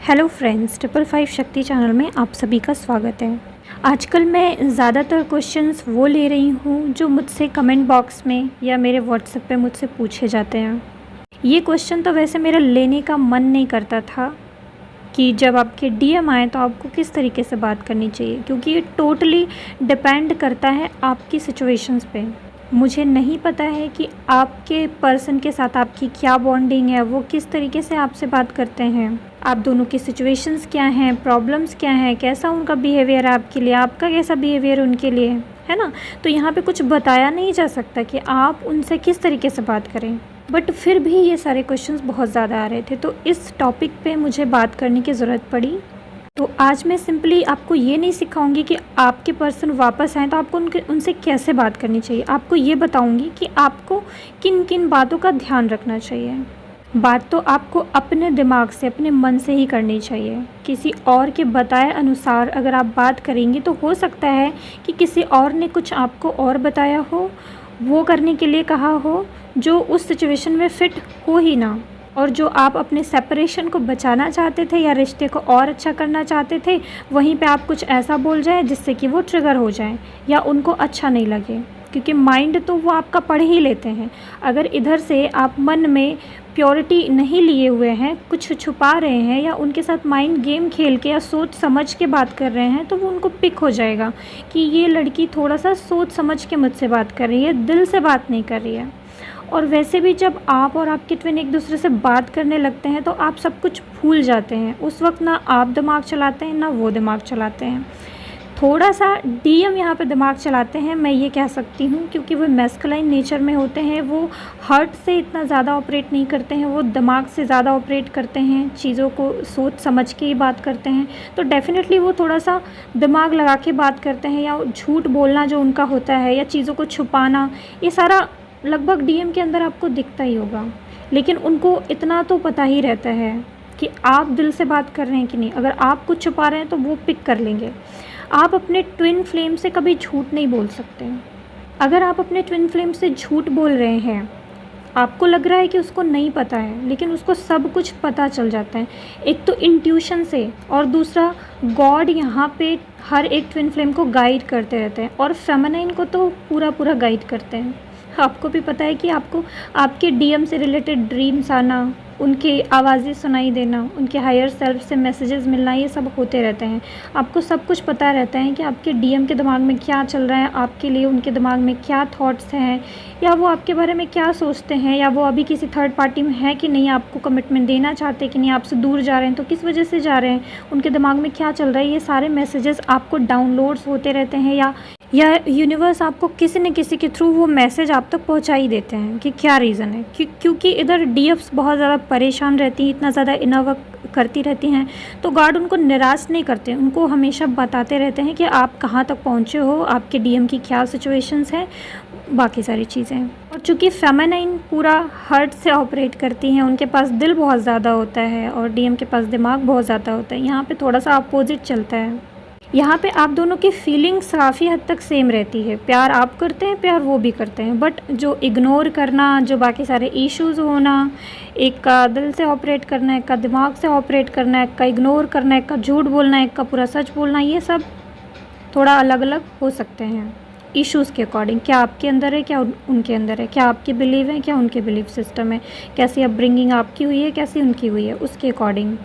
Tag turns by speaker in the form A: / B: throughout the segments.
A: Hello friends, 555 शक्ति channel में आप सभी का स्वागत है। आजकल मैं ज़्यादातर क्वेश्चंस वो ले रही हूँ जो मुझसे कमेंट बॉक्स में या मेरे व्हाट्सएप पे मुझसे पूछे जाते हैं। ये क्वेश्चन तो वैसे मेरा लेने का मन नहीं करता था कि जब आपके डीएम आए तो आपको किस तरीके से बात करनी चाहिए, क्योंकि ये टोटली डिपेंड करता है आपकी सिचुएशंस पे। मुझे नहीं पता है कि आपके पर्सन के साथ आपकी क्या बॉन्डिंग है, वो किस तरीके से आपसे बात करते हैं, आप दोनों की सिचुएशंस क्या हैं, प्रॉब्लम्स क्या हैं, कैसा उनका बिहेवियर है आपके लिए, आपका कैसा बिहेवियर उनके लिए है ना। तो यहाँ पे कुछ बताया नहीं जा सकता कि आप उनसे किस तरीके से बात करें, बट फिर भी ये सारे क्वेश्चंस बहुत ज़्यादा आ रहे थे, तो इस टॉपिक पे मुझे बात करने की ज़रूरत पड़ी। तो आज मैं सिंपली आपको ये नहीं सिखाऊंगी कि आपके पर्सन वापस आएँ तो आपको उनसे कैसे बात करनी चाहिए, आपको ये बताऊंगी कि आपको किन किन बातों का ध्यान रखना चाहिए। बात तो आपको अपने दिमाग से, अपने मन से ही करनी चाहिए। किसी और के बताए अनुसार अगर आप बात करेंगी तो हो सकता है कि किसी और ने कुछ आपको और बताया हो, वो करने के लिए कहा हो जो उस सिचुएशन में फ़िट हो ही ना, और जो आप अपने सेपरेशन को बचाना चाहते थे या रिश्ते को और अच्छा करना चाहते थे, वहीं पे आप कुछ ऐसा बोल जाए जिससे कि वो ट्रिगर हो जाए या उनको अच्छा नहीं लगे, क्योंकि माइंड तो वो आपका पढ़ ही लेते हैं। अगर इधर से आप मन में प्योरिटी नहीं लिए हुए हैं, कुछ छुपा रहे हैं या उनके साथ माइंड गेम खेल के या सोच समझ के बात कर रहे हैं, तो वो उनको पिक हो जाएगा कि ये लड़की थोड़ा सा सोच समझ के मुझसे बात कर रही है, दिल से बात नहीं कर रही है। और वैसे भी जब आप और आपके ट्विन एक दूसरे से बात करने लगते हैं तो आप सब कुछ भूल जाते हैं। उस वक्त ना आप दिमाग चलाते हैं ना वो दिमाग चलाते हैं, थोड़ा सा डीएम यहाँ पे दिमाग चलाते हैं, मैं ये कह सकती हूँ, क्योंकि वो मैस्कुलाइन नेचर में होते हैं। वो हार्ट से इतना ज़्यादा ऑपरेट नहीं करते हैं, वो दिमाग से ज़्यादा ऑपरेट करते हैं, चीज़ों को सोच समझ के ही बात करते हैं। तो डेफ़िनेटली वो थोड़ा सा दिमाग लगा के बात करते हैं, या झूठ बोलना जो उनका होता है या चीज़ों को छुपाना, ये सारा लगभग डीएम के अंदर आपको दिखता ही होगा। लेकिन उनको इतना तो पता ही रहता है कि आप दिल से बात कर रहे हैं कि नहीं। अगर आप कुछ छुपा रहे हैं तो वो पिक कर लेंगे। आप अपने ट्विन फ्लेम से कभी झूठ नहीं बोल सकते। अगर आप अपने ट्विन फ्लेम से झूठ बोल रहे हैं, आपको लग रहा है कि उसको नहीं पता है, लेकिन उसको सब कुछ पता चल जाता है। एक तो इंट्यूशन से, और दूसरा गॉड यहाँ पे हर एक ट्विन फ्लेम को गाइड करते रहते हैं, और फेमिनाइन को तो पूरा गाइड करते हैं। आपको भी पता है कि आपको आपके डीएम से रिलेटेड ड्रीम्स आना, उनकी आवाज़ें सुनाई देना, उनके हायर सेल्फ से मैसेजेस मिलना, ये सब होते रहते हैं। आपको सब कुछ पता रहता है कि आपके डीएम के दिमाग में क्या चल रहा है, आपके लिए उनके दिमाग में क्या थॉट्स हैं, या वो आपके बारे में क्या सोचते हैं, या वो अभी किसी थर्ड पार्टी में है कि नहीं, आपको कमिटमेंट देना चाहते कि नहीं, आपसे दूर जा रहे हैं तो किस वजह से जा रहे हैं, उनके दिमाग में क्या चल रहा है। ये सारे मैसेजेस आपको डाउनलोड्स होते रहते हैं, या यूनिवर्स आपको किसी न किसी के थ्रू वो मैसेज आप तक पहुंचा ही देते हैं कि क्या रीज़न है। क्योंकि इधर डीएफ्स बहुत ज़्यादा परेशान रहती हैं, इतना ज़्यादा इनर वर्क करती रहती हैं, तो गॉड उनको निराश नहीं करते, उनको हमेशा बताते रहते हैं कि आप कहाँ तक पहुँचे हो, आपके डीएम की क्या सिचुएशंस हैं, बाकी सारी चीज़ें। और चूँकि फेमिनाइन पूरा हार्ट से ऑपरेट करती हैं, उनके पास दिल बहुत ज़्यादा होता है और डीएम के पास दिमाग बहुत ज़्यादा होता है। यहाँ पे थोड़ा सा अपोजिट चलता है। यहाँ पे आप दोनों की फीलिंग्स काफ़ी हद तक सेम रहती है। प्यार आप करते हैं, प्यार वो भी करते हैं, बट जो इग्नोर करना, जो बाकी सारे इश्यूज़ होना, एक का दिल से ऑपरेट करना, एक का दिमाग से ऑपरेट करना, एक का इग्नोर करना, एक का झूठ बोलना, एक का पूरा सच बोलना, ये सब थोड़ा अलग अलग हो सकते हैं इश्यूज़ के अकॉर्डिंग। क्या आपके अंदर है, क्या उनके अंदर है, क्या आपके बिलीव है, क्या उनके बिलीव सिस्टम है, कैसी अपब्रिंगिंग आपकी हुई है, कैसी उनकी हुई है, उसके अकॉर्डिंग।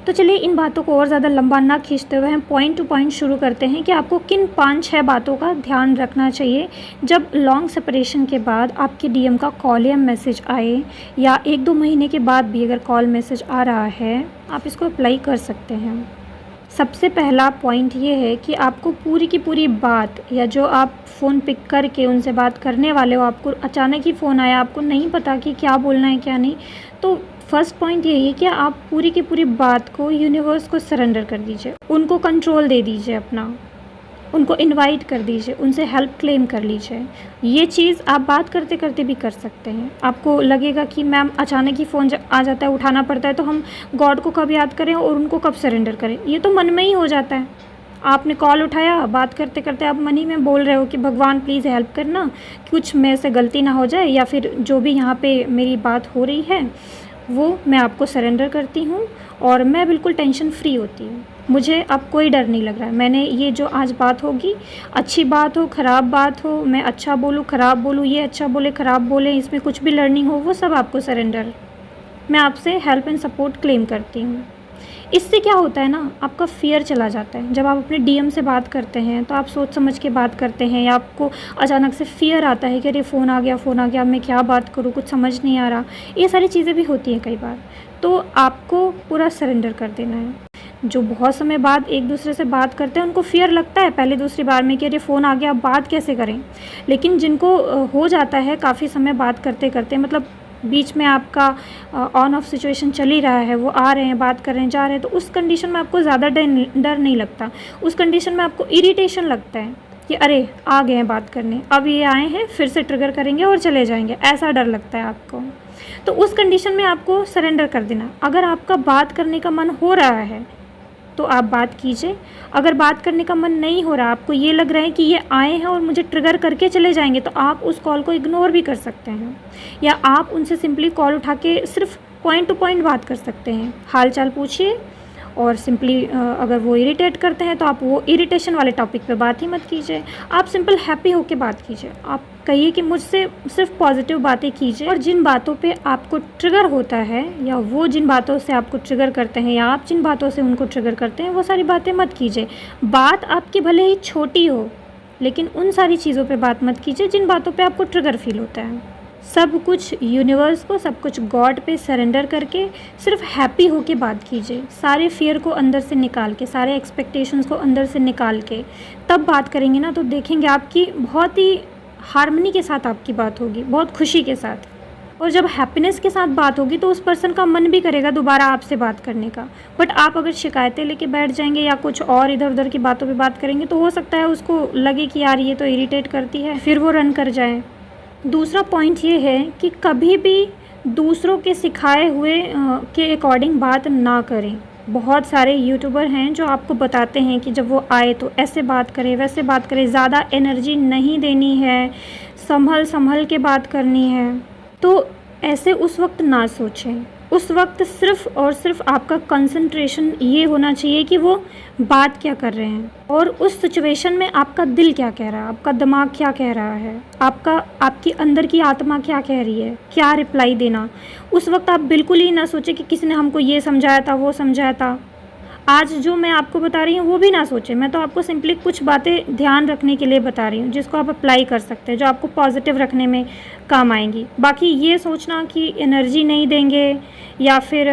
A: तो चलिए इन बातों को और ज़्यादा लंबा ना खींचते हुए हम पॉइंट टू पॉइंट शुरू करते हैं कि आपको किन 5-6 बातों का ध्यान रखना चाहिए जब लॉन्ग सेपरेशन के बाद आपके डीएम का कॉल या मैसेज आए, या 1-2 महीने के बाद भी अगर कॉल मैसेज आ रहा है, आप इसको अप्लाई कर सकते हैं। सबसे पहला पॉइंट ये है कि आपको पूरी की पूरी बात, या जो आप फ़ोन पिक करके उनसे बात करने वाले हो, आपको अचानक ही फ़ोन आया, आपको नहीं पता कि क्या बोलना है क्या नहीं, तो फर्स्ट पॉइंट यही है कि आप पूरी की पूरी बात को यूनिवर्स को सरेंडर कर दीजिए, उनको कंट्रोल दे दीजिए अपना, उनको इनवाइट कर दीजिए, उनसे हेल्प क्लेम कर लीजिए। ये चीज़ आप बात करते करते भी कर सकते हैं। आपको लगेगा कि मैम अचानक ही फ़ोन आ जाता है, उठाना पड़ता है, तो हम गॉड को कब याद करें और उनको कब सरेंडर करें, ये तो मन में ही हो जाता है। आपने कॉल उठाया, बात करते करते आप मन ही में बोल रहे हो कि भगवान प्लीज़ हेल्प करना, कुछ मेरे से गलती ना हो जाए, या फिर जो भी यहाँ पे मेरी बात हो रही है वो मैं आपको सरेंडर करती हूँ और मैं बिल्कुल टेंशन फ्री होती हूँ। मुझे अब कोई डर नहीं लग रहा है। मैंने ये जो आज बात होगी, अच्छी बात हो, ख़राब बात हो, मैं अच्छा बोलूँ, ख़राब बोलूँ, ये अच्छा बोले, ख़राब बोले, इसमें कुछ भी लर्निंग हो, वो सब आपको सरेंडर। मैं आपसे हेल्प एंड सपोर्ट क्लेम करती हूँ। इससे क्या होता है ना, आपका फ़ियर चला जाता है। जब आप अपने डीएम से बात करते हैं तो आप सोच समझ के बात करते हैं, या आपको अचानक से फ़ियर आता है कि अरे फ़ोन आ गया, मैं क्या बात करूँ, कुछ समझ नहीं आ रहा। ये सारी चीज़ें भी होती हैं कई बार। तो आपको पूरा सरेंडर कर देना है। जो बहुत समय बाद एक दूसरे से बात करते हैं उनको फ़ियर लगता है पहले दूसरी बार में कि अरे फ़ोन आ गया, अब बात कैसे करें। लेकिन जिनको हो जाता है काफ़ी समय बात करते करते, मतलब बीच में आपका ऑन ऑफ सिचुएशन चल ही रहा है, वो आ रहे हैं, बात कर रहे हैं, जा रहे हैं, तो उस कंडीशन में आपको ज़्यादा डर नहीं लगता। उस कंडीशन में आपको इरिटेशन लगता है कि अरे आ गए हैं बात करने, अब ये आए हैं फिर से ट्रिगर करेंगे और चले जाएंगे, ऐसा डर लगता है आपको। तो उस कंडीशन में आपको सरेंडर कर देना। अगर आपका बात करने का मन हो रहा है तो आप बात कीजिए। अगर बात करने का मन नहीं हो रहा, आपको ये लग रहा है कि ये आए हैं और मुझे ट्रिगर करके चले जाएंगे, तो आप उस कॉल को इग्नोर भी कर सकते हैं, या आप उनसे सिंपली कॉल उठा के सिर्फ पॉइंट टू पॉइंट बात कर सकते हैं। हाल चाल पूछिए, और सिंपली अगर वो इरिटेट करते हैं तो आप वो इरिटेशन वाले टॉपिक पे बात ही मत कीजिए। आप सिंपल हैप्पी होके बात कीजिए। आप कहिए कि मुझसे सिर्फ पॉजिटिव बातें कीजिए, और जिन बातों पे आपको ट्रिगर होता है, या वो जिन बातों से आपको ट्रिगर करते हैं, या आप जिन बातों से उनको ट्रिगर करते हैं, वो सारी बातें मत कीजिए। बात आपकी भले ही छोटी हो, लेकिन उन सारी चीज़ों पे बात मत कीजिए जिन बातों पे आपको ट्रिगर फील होता है। सब कुछ यूनिवर्स को, सब कुछ गॉड पे सरेंडर करके सिर्फ हैप्पी होके बात कीजिए। सारे फियर को अंदर से निकाल के, सारे एक्सपेक्टेशंस को अंदर से निकाल के तब बात करेंगे ना, तो देखेंगे आपकी बहुत ही हार्मनी के साथ आपकी बात होगी, बहुत खुशी के साथ। और जब हैप्पीनेस के साथ बात होगी तो उस पर्सन का मन भी करेगा दोबारा आपसे बात करने का। बट आप अगर शिकायतें लेके बैठ जाएंगे या कुछ और इधर उधर की बातों पे बात करेंगे, तो हो सकता है उसको लगे कि यार ये तो इरिटेट करती है, फिर वो रन कर जाए। दूसरा पॉइंट ये है कि कभी भी दूसरों के सिखाए हुए के अकॉर्डिंग बात ना करें। बहुत सारे यूट्यूबर हैं जो आपको बताते हैं कि जब वो आए तो ऐसे बात करें, वैसे बात करें, ज़्यादा एनर्जी नहीं देनी है, संभल संभल के बात करनी है। तो ऐसे उस वक्त ना सोचें। उस वक्त सिर्फ़ और सिर्फ आपका कंसंट्रेशन ये होना चाहिए कि वो बात क्या कर रहे हैं, और उस सिचुएशन में आपका दिल क्या कह रहा है, आपका दिमाग क्या कह रहा है, आपकी अंदर की आत्मा क्या कह रही है, क्या रिप्लाई देना। उस वक्त आप बिल्कुल ही ना सोचें कि किसी ने हमको ये समझाया था, वो समझाया था। आज जो मैं आपको बता रही हूँ वो भी ना सोचें। मैं तो आपको सिंपली कुछ बातें ध्यान रखने के लिए बता रही हूँ जिसको आप अप्लाई कर सकते हैं, जो आपको पॉजिटिव रखने में काम आएंगी। बाकी ये सोचना कि एनर्जी नहीं देंगे, या फिर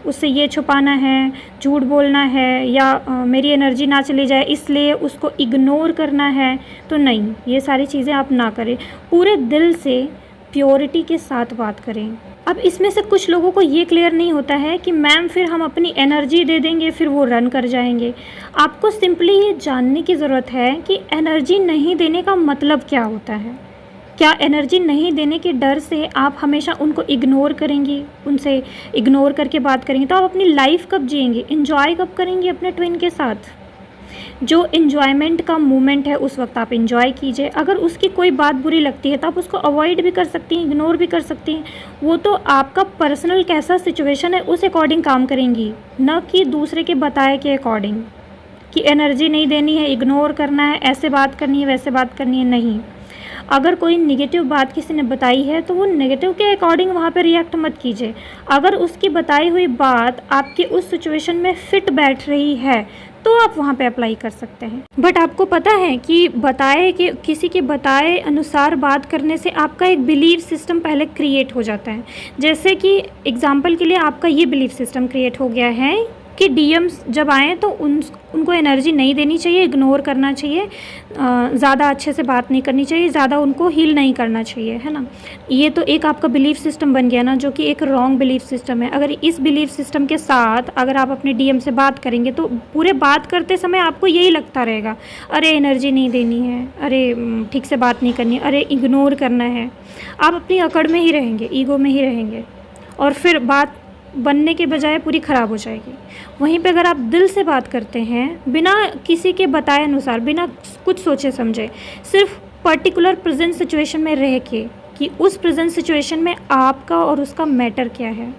A: उससे ये छुपाना है, झूठ बोलना है, या मेरी एनर्जी ना चली जाए इसलिए उसको इग्नोर करना है, तो नहीं, ये सारी चीज़ें आप ना करें। पूरे दिल से प्योरिटी के साथ बात करें। अब इसमें से कुछ लोगों को ये क्लियर नहीं होता है कि मैम फिर हम अपनी एनर्जी दे देंगे फिर वो रन कर जाएंगे। आपको सिंपली ये जानने की ज़रूरत है कि एनर्जी नहीं देने का मतलब क्या होता है। क्या एनर्जी नहीं देने के डर से आप हमेशा उनको इग्नोर करेंगी, उनसे इग्नोर करके बात करेंगी, तो आप अपनी लाइफ कब जिएंगे, इन्जॉय कब करेंगी अपने ट्विन के साथ। जो इन्जॉयमेंट का मोमेंट है उस वक्त आप इन्जॉय कीजिए। अगर उसकी कोई बात बुरी लगती है तो आप उसको अवॉइड भी कर सकती हैं, इग्नोर भी कर सकती हैं। वो तो आपका पर्सनल कैसा सिचुएशन है उस अकॉर्डिंग काम करेंगी, न कि दूसरे के बताए के अकॉर्डिंग कि एनर्जी नहीं देनी है, इग्नोर करना है, ऐसे बात करनी है, वैसे बात करनी है। नहीं, अगर कोई नेगेटिव बात किसी ने बताई है तो वो नेगेटिव के अकॉर्डिंग वहाँ पे रिएक्ट मत कीजिए। अगर उसकी बताई हुई बात आपके उस सिचुएशन में फिट बैठ रही है तो आप वहाँ पे अप्लाई कर सकते हैं। बट आपको पता है कि किसी के बताए अनुसार बात करने से आपका एक बिलीव सिस्टम पहले क्रिएट हो जाता है। जैसे कि एग्जांपल के लिए आपका ये बिलीव सिस्टम क्रिएट हो गया है कि डीएम्स जब आएँ तो उनको एनर्जी नहीं देनी चाहिए, इग्नोर करना चाहिए, ज़्यादा अच्छे से बात नहीं करनी चाहिए, ज़्यादा उनको हील नहीं करना चाहिए, है ना। ये तो एक आपका बिलीफ सिस्टम बन गया ना, जो कि एक रॉन्ग बिलीफ सिस्टम है। अगर इस बिलीफ सिस्टम के साथ अगर आप अपने डीएम से बात करेंगे तो पूरे बात करते समय आपको यही लगता रहेगा, अरे एनर्जी नहीं देनी है, अरे ठीक से बात नहीं करनी, अरे इग्नोर करना है। आप अपनी अकड़ में ही रहेंगे, ईगो में ही रहेंगे, और फिर बात बनने के बजाय पूरी ख़राब हो जाएगी। वहीं पे अगर आप दिल से बात करते हैं, बिना किसी के बताए अनुसार, बिना कुछ सोचे समझे, सिर्फ पर्टिकुलर प्रेजेंट सिचुएशन में रह के कि उस प्रेजेंट सिचुएशन में आपका और उसका मैटर क्या है,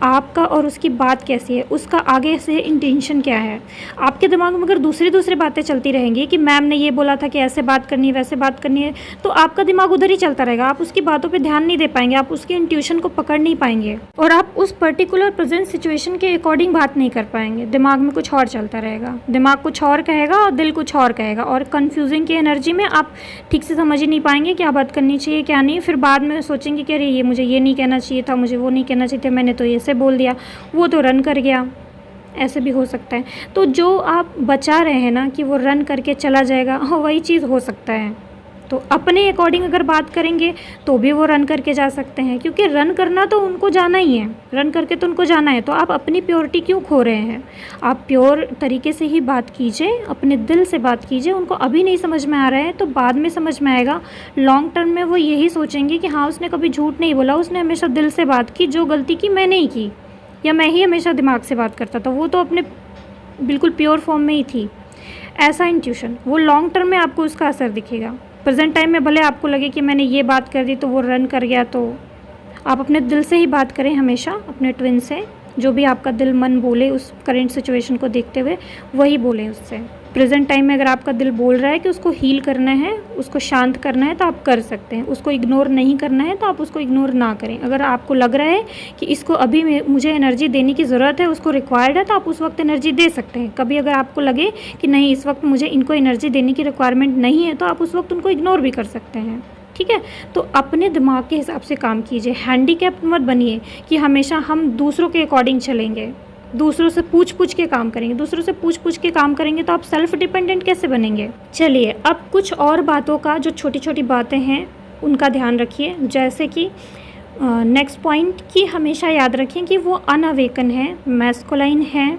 A: आपका और उसकी बात कैसी है, उसका आगे से इंटेंशन क्या है। आपके दिमाग में अगर दूसरी बातें चलती रहेंगी कि मैम ने ये बोला था कि ऐसे बात करनी है, वैसे बात करनी है, तो आपका दिमाग उधर ही चलता रहेगा। आप उसकी बातों पे ध्यान नहीं दे पाएंगे, आप उसकी इंट्यूशन को पकड़ नहीं पाएंगे और आप उस पर्टिकुलर प्रेजेंट सिचुएशन के अकॉर्डिंग बात नहीं कर पाएंगे। दिमाग में कुछ और चलता रहेगा, दिमाग कुछ और कहेगा और दिल कुछ और कहेगा, और कन्फ्यूजिंग की एनर्जी में आप ठीक से समझ ही नहीं पाएंगे क्या बात करनी चाहिए क्या नहीं। फिर बाद में सोचेंगे कि अरे ये मुझे ये नहीं कहना चाहिए था, मुझे वो नहीं कहना चाहिए था, मैंने तो ऐसे बोल दिया, वो तो रन कर गया। ऐसे भी हो सकता है। तो जो आप बचा रहे हैं ना कि वो रन करके चला जाएगा, हाँ वही चीज़ हो सकता है। तो अपने अकॉर्डिंग अगर बात करेंगे तो भी वो रन करके जा सकते हैं, क्योंकि रन करना तो उनको जाना ही है, रन करके तो उनको जाना है। तो आप अपनी प्योरिटी क्यों खो रहे हैं? आप प्योर तरीके से ही बात कीजिए, अपने दिल से बात कीजिए। उनको अभी नहीं समझ में आ रहा है तो बाद में समझ में आएगा। लॉन्ग टर्म में वो यही सोचेंगे कि हाँ उसने कभी झूठ नहीं बोला, उसने हमेशा दिल से बात की, जो गलती की मैंने ही की, या मैं ही हमेशा दिमाग से बात करता था, वो तो अपने बिल्कुल प्योर फॉर्म में ही थी। ऐसा इंट्यूशन वो लॉन्ग टर्म में आपको उसका असर दिखेगा। प्रेजेंट टाइम में भले आपको लगे कि मैंने ये बात कर दी तो वो रन कर गया, तो आप अपने दिल से ही बात करें हमेशा, अपने ट्विन से। जो भी आपका दिल मन बोले उस करेंट सिचुएशन को देखते हुए वही बोलें उससे। प्रेजेंट टाइम में अगर आपका दिल बोल रहा है कि उसको हील करना है, उसको शांत करना है, तो आप कर सकते हैं। उसको इग्नोर नहीं करना है तो आप उसको इग्नोर ना करें। अगर आपको लग रहा है कि इसको अभी मुझे एनर्जी देने की ज़रूरत है, उसको रिक्वायर्ड है, तो आप उस वक्त एनर्जी दे सकते हैं। कभी अगर आपको लगे कि नहीं इस वक्त मुझे इनको एनर्जी देने की रिक्वायरमेंट नहीं है, तो आप उस वक्त उनको इग्नोर भी कर सकते हैं। ठीक है, तो अपने दिमाग के हिसाब से काम कीजिए। हैंडीकैप्ड मत बनिए कि हमेशा हम दूसरों के अकॉर्डिंग चलेंगे, दूसरों से पूछ के काम करेंगे। दूसरों से पूछ के काम करेंगे तो आप सेल्फ डिपेंडेंट कैसे बनेंगे? चलिए अब कुछ और बातों का, जो छोटी छोटी बातें हैं उनका ध्यान रखिए। जैसे कि नेक्स्ट पॉइंट कि हमेशा याद रखें कि वो अनअवेकन है, मैस्कुलाइन है,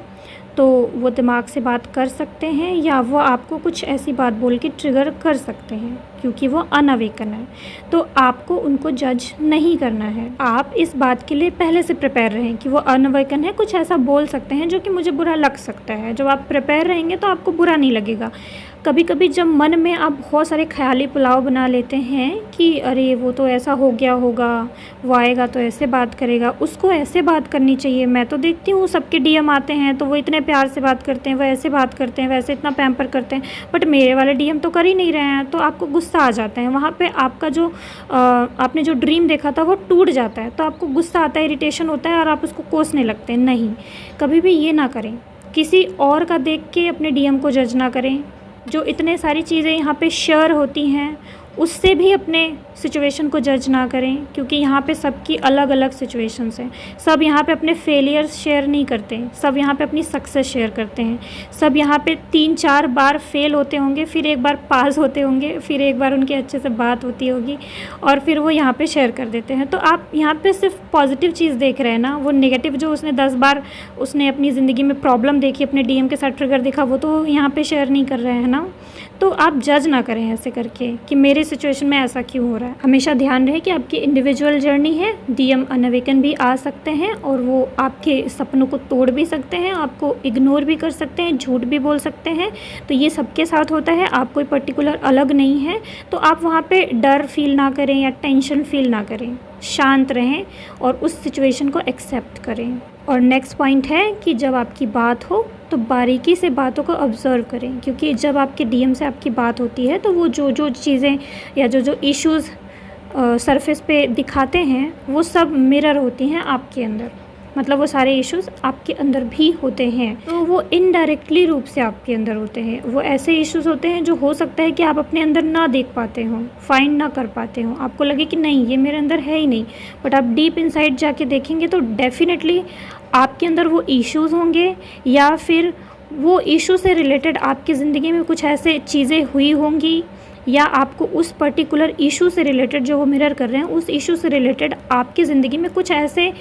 A: तो वो दिमाग से बात कर सकते हैं या वो आपको कुछ ऐसी बात बोल के ट्रिगर कर सकते हैं, क्योंकि वो अनअवेकन है। तो आपको उनको जज नहीं करना है। आप इस बात के लिए पहले से प्रिपेयर रहें कि वो अनअवेकन है, कुछ ऐसा बोल सकते हैं जो कि मुझे बुरा लग सकता है। जब आप प्रिपेयर रहेंगे तो आपको बुरा नहीं लगेगा। कभी कभी जब मन में आप बहुत सारे ख्याली पुलाव बना लेते हैं कि अरे वो तो ऐसा हो गया होगा, वो आएगा तो ऐसे बात करेगा, उसको ऐसे बात करनी चाहिए। मैं तो देखती हूँ सबके डीएम आते हैं तो वो इतने प्यार से बात करते हैं, वो ऐसे बात करते हैं, वैसे इतना पैम्पर करते हैं, बट मेरे वाले डीएम तो कर ही नहीं रहे हैं। तो आपको गुस्सा आ जाता है। वहाँ पे आपका जो आपने जो ड्रीम देखा था वो टूट जाता है, तो आपको गुस्सा आता है, इरिटेशन होता है और आप उसको कोसने लगते हैं। नहीं, कभी भी ये ना करें। किसी और का देख के अपने डीएम को जज ना करें। जो इतने सारी चीज़ें यहाँ पे शेयर होती हैं उससे भी अपने सिचुएशन को जज ना करें, क्योंकि यहाँ पे सबकी अलग अलग सिचुएशंस हैं। सब यहाँ पे अपने फेलियर्स शेयर नहीं करते, सब यहाँ पे अपनी सक्सेस शेयर करते हैं। सब यहाँ पे 3-4 बार फेल होते होंगे, फिर एक बार पास होते होंगे, फिर एक बार उनकी अच्छे से बात होती होगी और फिर वो यहाँ पे शेयर कर देते हैं। तो आप यहाँ पे सिर्फ पॉजिटिव चीज़ देख रहे हैं ना, वो नेगेटिव जो उसने 10 बार उसने अपनी ज़िंदगी में प्रॉब्लम देखी, अपने डीएम के साथ ट्रिगर देखा, वो तो यहाँ पर शेयर नहीं कर रहे हैं ना। तो आप जज ना करें ऐसे करके कि मेरे सिचुएशन में ऐसा क्यों हो रहा है। हमेशा ध्यान रहे कि आपकी इंडिविजुअल जर्नी है। डीएम अनअवेकन भी आ सकते हैं और वो आपके सपनों को तोड़ भी सकते हैं, आपको इग्नोर भी कर सकते हैं, झूठ भी बोल सकते हैं। तो ये सबके साथ होता है, आप कोई पर्टिकुलर अलग नहीं है। तो आप वहाँ पे डर फील ना करें या टेंशन फील ना करें, शांत रहें और उस सिचुएशन को एक्सेप्ट करें। और नेक्स्ट पॉइंट है कि जब आपकी बात हो तो बारीकी से बातों को ऑब्ज़र्व करें, क्योंकि जब आपके डीएम से आपकी बात होती है तो वो जो चीज़ें या जो इश्यूज़ सरफेस पे दिखाते हैं वो सब मिरर होती हैं आपके अंदर। मतलब वो सारे इश्यूज़ आपके अंदर भी होते हैं, तो वो इनडायरेक्टली रूप से आपके अंदर होते हैं। वो ऐसे इश्यूज़ होते हैं जो हो सकता है कि आप अपने अंदर ना देख पाते हों, फाइंड ना कर पाते हों, आपको लगे कि नहीं ये मेरे अंदर है ही नहीं, बट आप डीप इनसाइड जाके देखेंगे तो डेफिनेटली आपके अंदर वो इश्यूज़ होंगे, या फिर वो इशू से रिलेटेड आपकी ज़िंदगी में कुछ ऐसे चीज़ें हुई होंगी, या आपको उस पर्टिकुलर इशू से रिलेटेड जो वो मिरर कर रहे हैं उस इशू से रिलेटेड आपकी ज़िंदगी में कुछ ऐसे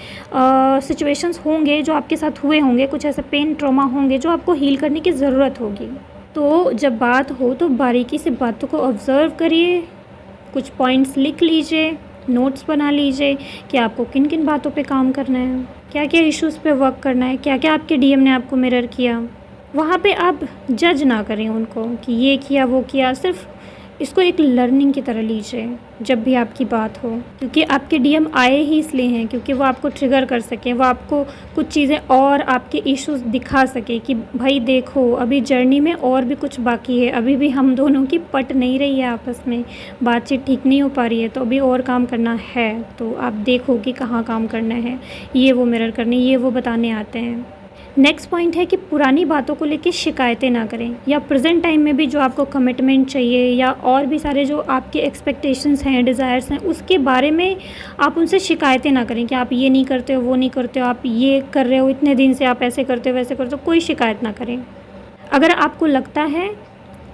A: सिचुएशंस होंगे जो आपके साथ हुए होंगे, कुछ ऐसे पेन ट्रॉमा होंगे जो आपको हील करने की ज़रूरत होगी। तो जब बात हो तो बारीकी से बातों को ऑब्ज़र्व करिए, कुछ पॉइंट्स लिख लीजिए, नोट्स बना लीजिए कि आपको किन किन बातों पे काम करना है, क्या क्या इश्यूज़ पे वर्क करना है, क्या क्या आपके डीएम ने आपको मिरर किया। वहाँ पे आप जज ना करें उनको कि ये किया वो किया, सिर्फ इसको एक लर्निंग की तरह लीजिए जब भी आपकी बात हो, क्योंकि आपके डीएम आए ही इसलिए हैं क्योंकि वो आपको ट्रिगर कर सकें, वो आपको कुछ चीज़ें और आपके इश्यूज दिखा सके कि भाई देखो अभी जर्नी में और भी कुछ बाकी है, अभी भी हम दोनों की पट नहीं रही है, आपस में बातचीत ठीक नहीं हो पा रही है, तो अभी और काम करना है। तो आप देखो कि कहाँ काम करना है, ये वो मिरर करने, ये वो बताने आते हैं। नेक्स्ट पॉइंट है कि पुरानी बातों को लेके शिकायतें ना करें, या प्रेजेंट टाइम में भी जो आपको कमिटमेंट चाहिए या और भी सारे जो आपके एक्सपेक्टेशंस हैं, डिज़ायर्स हैं, उसके बारे में आप उनसे शिकायतें ना करें कि आप ये नहीं करते हो, वो नहीं करते हो, आप ये कर रहे हो, इतने दिन से आप ऐसे करते हो, वैसे करते हो, कोई शिकायत ना करें। अगर आपको लगता है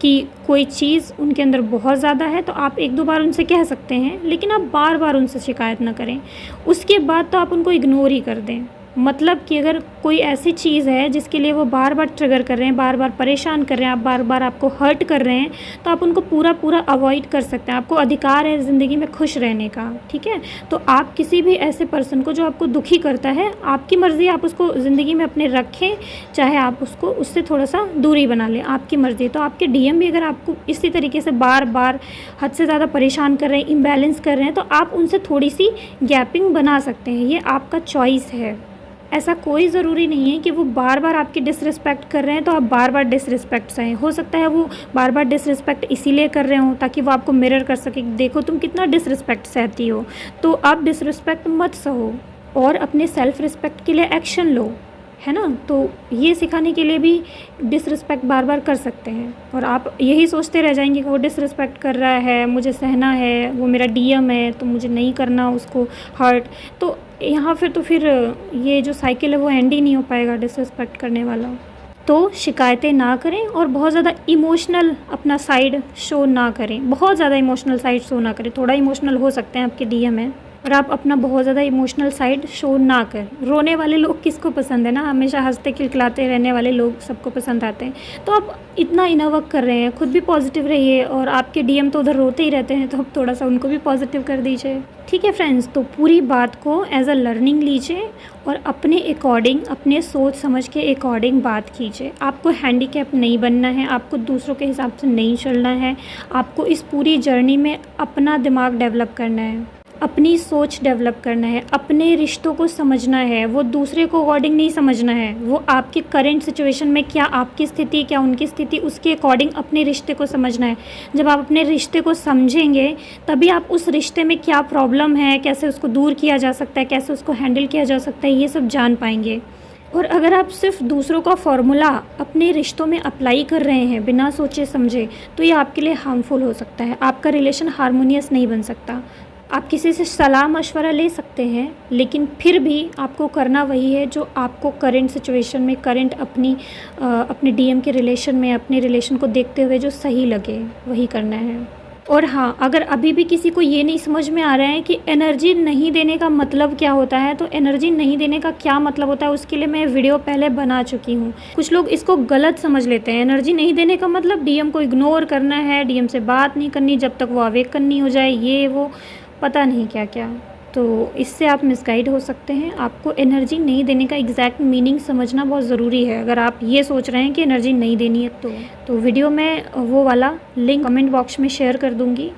A: कि कोई चीज़ उनके अंदर बहुत ज़्यादा है तो आप एक दो बार उनसे कह सकते हैं, लेकिन आप बार बार उनसे शिकायत ना करें। उसके बाद तो आप उनको इग्नोर ही कर दें। मतलब कि अगर कोई ऐसी चीज़ है जिसके लिए वो बार बार ट्रिगर कर रहे हैं, बार बार परेशान कर रहे हैं, आप बार बार आपको हर्ट कर रहे हैं, तो आप उनको पूरा अवॉइड कर सकते हैं। आपको अधिकार है ज़िंदगी में खुश रहने का, ठीक है। तो आप किसी भी ऐसे पर्सन को जो आपको दुखी करता है, आपकी मर्ज़ी, आप उसको ज़िंदगी में अपने रखें, चाहे आप उसको उससे थोड़ा सा दूरी बना लें, आपकी मर्ज़ी। तो आपके डीएम भी अगर आपको इसी तरीके से बार बार हद से ज़्यादा परेशान कर रहे हैं, इम्बैलेंस कर रहे हैं, तो आप उनसे थोड़ी सी गैपिंग बना सकते हैं। ये आपका चॉइस है। ऐसा कोई ज़रूरी नहीं है कि वो बार बार आपकी डिसरिस्पेक्ट कर रहे हैं तो आप बार बार डिसरिस्पेक्ट सहें। हो सकता है वो बार बार डिसरिस्पेक्ट इसीलिए कर रहे हों ताकि वो आपको मिरर कर सके, देखो तुम कितना डिसरिस्पेक्ट सहती हो। तो आप डिसरिस्पेक्ट मत सहो और अपने सेल्फ़ रिस्पेक्ट के लिए एक्शन लो, है ना। तो ये सिखाने के लिए भी डिसरिस्पेक्ट बार बार कर सकते हैं, और आप यही सोचते रह जाएंगे कि वो डिसरिस्पेक्ट कर रहा है, मुझे सहना है, वो मेरा डीएम है तो मुझे नहीं करना उसको हर्ट। तो यहाँ फिर ये जो साइकिल है वो एंड ही नहीं हो पाएगा डिसरिस्पेक्ट करने वाला। तो शिकायतें ना करें और बहुत ज़्यादा इमोशनल अपना साइड शो ना करें, बहुत ज़्यादा इमोशनल साइड शो ना करें। थोड़ा इमोशनल हो सकते हैं आपके डीएम है, और आप अपना बहुत ज़्यादा इमोशनल साइड शो ना करें। रोने वाले लोग किसको पसंद है ना, हमेशा हंसते खिलखिलाते रहने वाले लोग सबको पसंद आते हैं। तो आप इतना इनर वर्क कर रहे हैं, खुद भी पॉजिटिव रहिए, और आपके डीएम तो उधर रोते ही रहते हैं, तो आप थोड़ा सा उनको भी पॉजिटिव कर दीजिए, ठीक है फ्रेंड्स। तो पूरी बात को एज अ लर्निंग लीजिए और अपने अकॉर्डिंग, अपने सोच समझ के अकॉर्डिंग बात कीजिए। आपको हैंडीकैप नहीं बनना है, आपको दूसरों के हिसाब से नहीं चलना है, आपको इस पूरी जर्नी में अपना दिमाग डेवलप करना है, अपनी सोच डेवलप करना है, अपने रिश्तों को समझना है, वो दूसरे को अकॉर्डिंग नहीं समझना है। वो आपके करंट सिचुएशन में क्या आपकी स्थिति, क्या उनकी स्थिति, उसके अकॉर्डिंग अपने रिश्ते को समझना है। जब आप अपने रिश्ते को समझेंगे तभी आप उस रिश्ते में क्या प्रॉब्लम है, कैसे उसको दूर किया जा सकता है, कैसे उसको हैंडल किया जा सकता है, ये सब जान पाएंगे। और अगर आप सिर्फ दूसरों का फॉर्मूला अपने रिश्तों में अप्लाई कर रहे हैं बिना सोचे समझे, तो ये आपके लिए हार्मफुल हो सकता है। आपका रिलेशन हार्मोनियस नहीं बन सकता। आप किसी से सलाह मशवरा ले सकते हैं, लेकिन फिर भी आपको करना वही है जो आपको करंट सिचुएशन में, करंट अपने डीएम के रिलेशन में, अपने रिलेशन को देखते हुए जो सही लगे वही करना है। और हाँ, अगर अभी भी किसी को ये नहीं समझ में आ रहा है कि एनर्जी नहीं देने का मतलब क्या होता है, तो एनर्जी नहीं देने का क्या मतलब होता है उसके लिए मैं वीडियो पहले बना चुकी हूँ। कुछ लोग इसको गलत समझ लेते हैं। एनर्जी नहीं देने का मतलब डीएम को इग्नोर करना है, डीएम से बात नहीं करनी जब तक वो अवेकन नहीं हो जाए, ये वो पता नहीं क्या क्या। तो इससे आप मिसगाइड हो सकते हैं। आपको एनर्जी नहीं देने का एग्जैक्ट मीनिंग समझना बहुत ज़रूरी है। अगर आप ये सोच रहे हैं कि एनर्जी नहीं देनी है तो वीडियो में वो वाला लिंक कमेंट बॉक्स में शेयर कर दूँगी,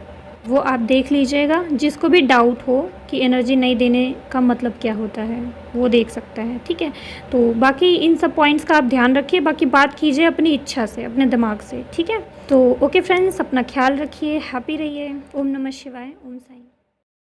A: वो आप देख लीजिएगा। जिसको भी डाउट हो कि एनर्जी नहीं देने का मतलब क्या होता है वो देख सकता है, ठीक है। तो बाकी इन सब पॉइंट्स का आप ध्यान रखिए, बाकी बात कीजिए अपनी इच्छा से, अपने दिमाग से, ठीक है। तो ओके फ्रेंड्स, अपना ख्याल रखिए, हैप्पी रहिए। ओम नमः शिवाय, ओम साईं।